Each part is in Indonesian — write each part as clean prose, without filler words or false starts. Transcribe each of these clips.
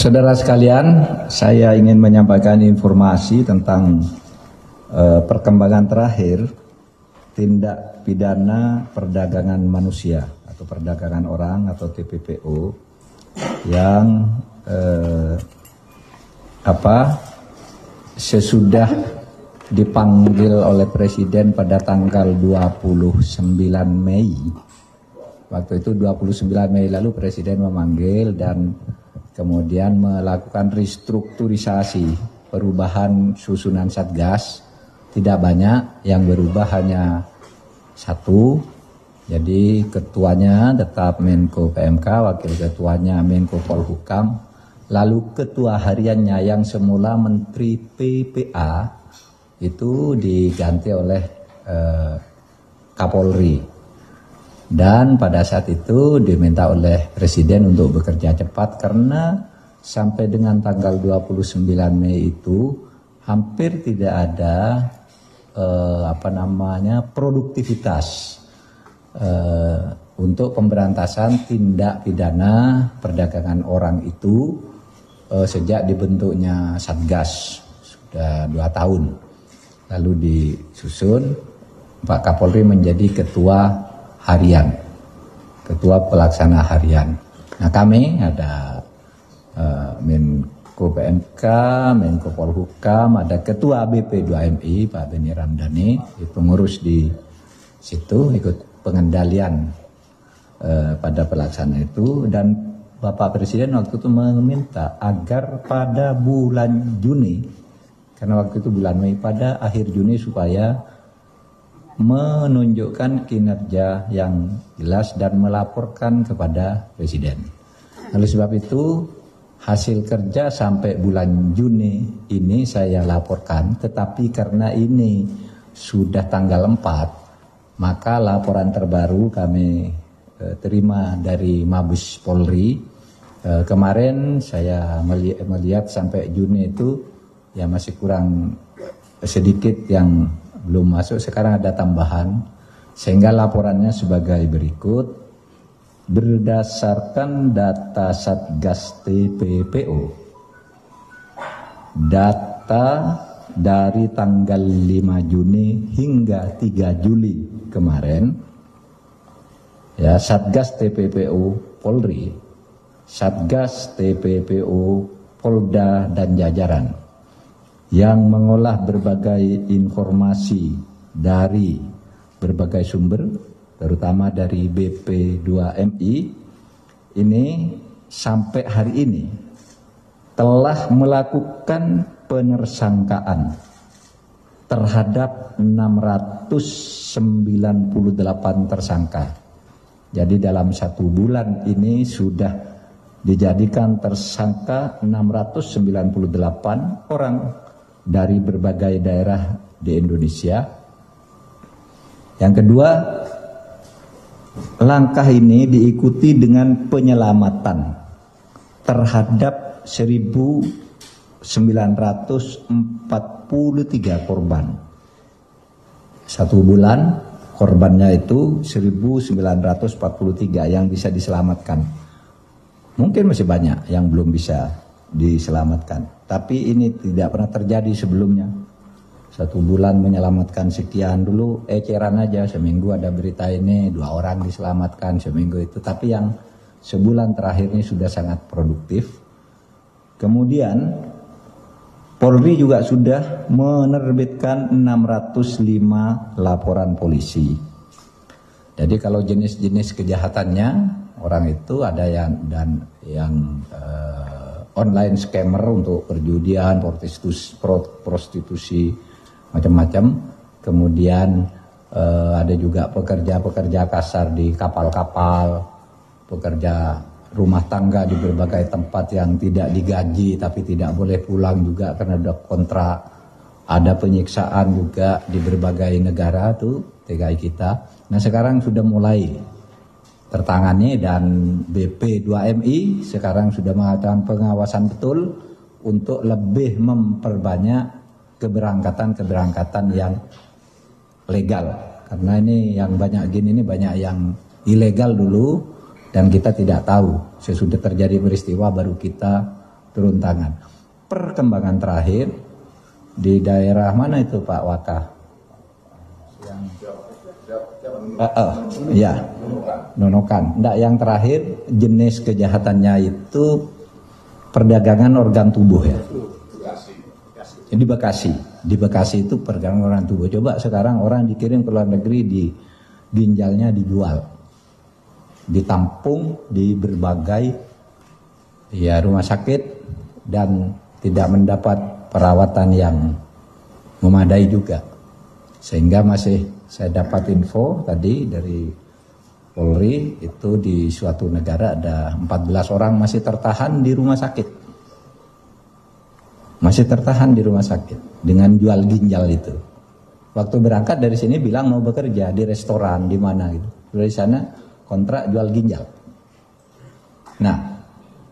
Saudara sekalian, saya ingin menyampaikan informasi tentang perkembangan terakhir tindak pidana perdagangan manusia atau perdagangan orang atau TPPO yang sesudah dipanggil oleh Presiden pada tanggal 29 Mei. Waktu itu 29 Mei lalu Presiden memanggil dan kemudian melakukan restrukturisasi, perubahan susunan Satgas. Tidak banyak, yang berubah hanya satu. Jadi ketuanya tetap Menko PMK, wakil ketuanya Menko Polhukam, lalu ketua hariannya yang semula Menteri PPA itu diganti oleh Kapolri. Dan pada saat itu diminta oleh Presiden untuk bekerja cepat karena sampai dengan tanggal 29 Mei itu hampir tidak ada produktivitas untuk pemberantasan tindak pidana perdagangan orang itu sejak dibentuknya Satgas sudah 2 tahun. Lalu disusun Pak Kapolri menjadi ketua harian, ketua pelaksana harian. Nah, kami ada Menko PMK, Menko Polhukam, ada ketua BP2MI Pak Beni Ramdhani, pengurus di situ ikut pengendalian pada pelaksana itu. Dan Bapak Presiden waktu itu meminta agar pada bulan Juni, karena waktu itu bulan Mei, pada akhir Juni supaya menunjukkan kinerja yang jelas dan melaporkan kepada Presiden. Oleh sebab itu hasil kerja sampai bulan Juni ini saya laporkan, tetapi karena ini sudah tanggal 4, maka laporan terbaru kami terima dari Mabes Polri. Kemarin saya melihat sampai Juni itu ya masih kurang sedikit yang belum masuk, sekarang ada tambahan, sehingga laporannya sebagai berikut. Berdasarkan data Satgas TPPO, data dari tanggal 5 Juni hingga 3 Juli kemarin, ya, Satgas TPPO Polri, Satgas TPPO Polda dan jajaran yang mengolah berbagai informasi dari berbagai sumber, terutama dari BP2MI, ini sampai hari ini telah melakukan penersangkaan terhadap 698 tersangka. Jadi dalam 1 bulan ini sudah dijadikan tersangka 698 orang dari berbagai daerah di Indonesia. Yang kedua, langkah ini diikuti dengan penyelamatan terhadap 1.943 korban. 1 bulan korbannya itu 1.943 yang bisa diselamatkan. Mungkin masih banyak yang belum bisa diselamatkan, tapi ini tidak pernah terjadi sebelumnya. 1 bulan menyelamatkan sekian, dulu eceran aja, seminggu ada berita ini 2 orang diselamatkan seminggu itu, tapi yang sebulan terakhir ini sudah sangat produktif. Kemudian Polri juga sudah menerbitkan 605 laporan polisi. Jadi kalau jenis-jenis kejahatannya orang itu ada yang online scammer untuk perjudian, prostitusi, macam-macam. Kemudian ada juga pekerja-pekerja kasar di kapal-kapal, pekerja rumah tangga di berbagai tempat yang tidak digaji tapi tidak boleh pulang juga karena ada kontrak. Ada penyiksaan juga di berbagai negara tuh TKI kita. Nah, sekarang sudah mulai tertangani dan BP2MI sekarang sudah mengadakan pengawasan betul untuk lebih memperbanyak keberangkatan yang legal. Karena ini yang banyak gini, ini banyak yang ilegal dulu dan kita tidak tahu. Sesudah terjadi peristiwa baru kita turun tangan. Perkembangan terakhir di daerah mana itu Pak Waka? Ya, Nunukan. Nggak, yang terakhir jenis kejahatannya itu perdagangan organ tubuh ya. Di Bekasi itu perdagangan organ tubuh. Coba sekarang orang dikirim ke luar negeri, di ginjalnya dijual, ditampung di berbagai ya rumah sakit dan tidak mendapat perawatan yang memadai juga. Sehingga masih saya dapat info tadi dari Polri itu di suatu negara ada 14 orang masih tertahan di rumah sakit. Masih tertahan di rumah sakit dengan jual ginjal itu. Waktu berangkat dari sini bilang mau bekerja di restoran di mana gitu. Dari sana kontrak jual ginjal. Nah,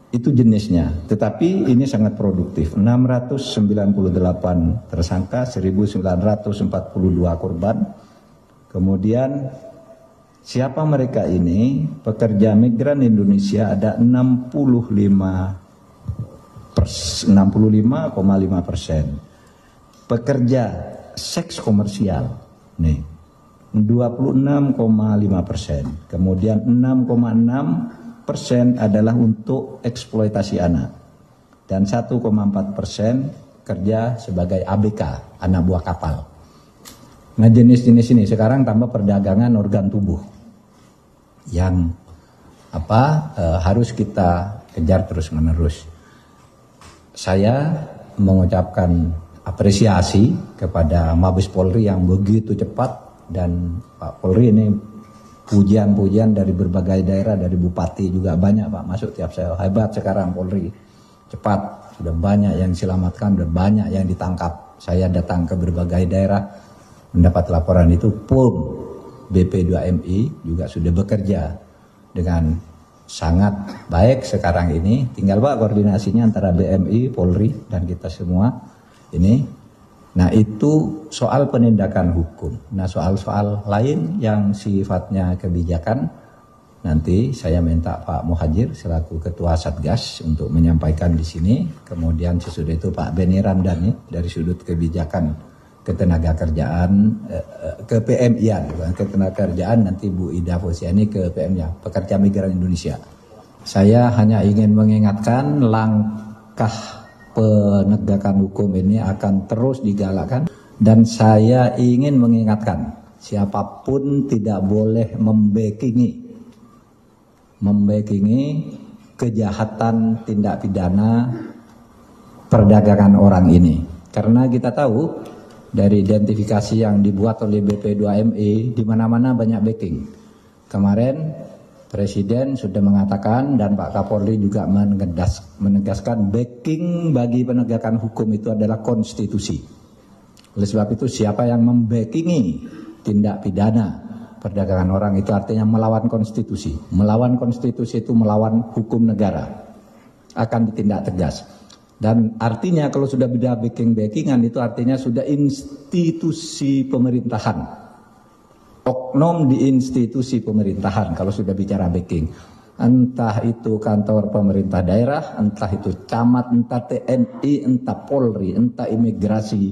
itu jenisnya. Tetapi ini sangat produktif. 698 tersangka, 1942 korban. Kemudian siapa mereka ini? Pekerja migran Indonesia ada 65,5%. Pekerja seks komersial nih 26,5%. Kemudian 6,6% adalah untuk eksploitasi anak. Dan 1,4% kerja sebagai ABK, anak buah kapal. Nah, jenis-jenis ini sekarang tambah perdagangan organ tubuh yang harus kita kejar terus-menerus. Saya mengucapkan apresiasi kepada Mabes Polri yang begitu cepat, dan Pak Polri ini pujian-pujian dari berbagai daerah, dari bupati juga banyak Pak masuk tiap saya. Hebat sekarang Polri, cepat, sudah banyak yang diselamatkan, sudah banyak yang ditangkap. Saya datang ke berbagai daerah mendapat laporan itu pun BP2MI juga sudah bekerja dengan sangat baik sekarang ini. Tinggal Pak koordinasinya antara BMI, Polri dan kita semua ini. Nah, itu soal penindakan hukum. Nah, soal-soal lain yang sifatnya kebijakan nanti saya minta Pak Muhajir selaku Ketua Satgas untuk menyampaikan di sini. Kemudian sesudah itu Pak Beni Ramdhani dari sudut kebijakan ketenagakerjaan, ke PMI-an, ketenagakerjaan, nanti Bu Ida Fosiani ke PMI, Pekerja Migran Indonesia. Saya hanya ingin mengingatkan langkah penegakan hukum ini akan terus digalakkan, dan saya ingin mengingatkan siapapun tidak boleh membackingi kejahatan tindak pidana perdagangan orang ini, karena kita tahu dari identifikasi yang dibuat oleh BP2MI, di mana-mana banyak backing. Kemarin Presiden sudah mengatakan dan Pak Kapolri juga menegaskan backing bagi penegakan hukum itu adalah konstitusi. Oleh sebab itu siapa yang membackingi tindak pidana perdagangan orang itu artinya melawan konstitusi. Melawan konstitusi itu melawan hukum negara. Akan ditindak tegas. Dan artinya kalau sudah beda backingan itu artinya sudah institusi pemerintahan. Oknum di institusi pemerintahan kalau sudah bicara backing. Entah itu kantor pemerintah daerah, entah itu camat, entah TNI, entah Polri, entah imigrasi.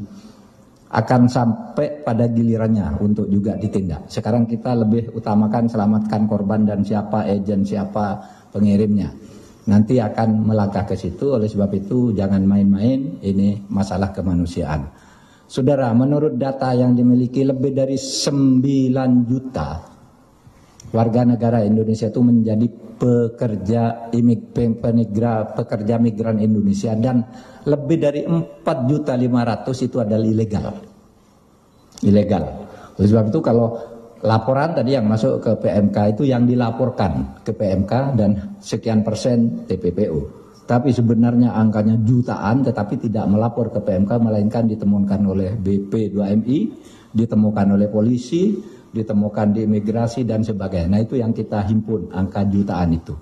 Akan sampai pada gilirannya untuk juga ditindak. Sekarang kita lebih utamakan selamatkan korban dan siapa agen, siapa pengirimnya. Nanti akan melangkah ke situ. Oleh sebab itu jangan main-main, ini masalah kemanusiaan. Saudara, menurut data yang dimiliki lebih dari 9 juta warga negara Indonesia itu menjadi pekerja migran Indonesia, dan lebih dari 4.500.000 itu adalah ilegal. Oleh sebab itu kalau laporan tadi yang masuk ke PMK itu yang dilaporkan ke PMK dan sekian persen TPPO. Tapi sebenarnya angkanya jutaan tetapi tidak melapor ke PMK, melainkan ditemukan oleh BP2MI, ditemukan oleh polisi, ditemukan di imigrasi dan sebagainya. Nah, itu yang kita himpun angka jutaan itu.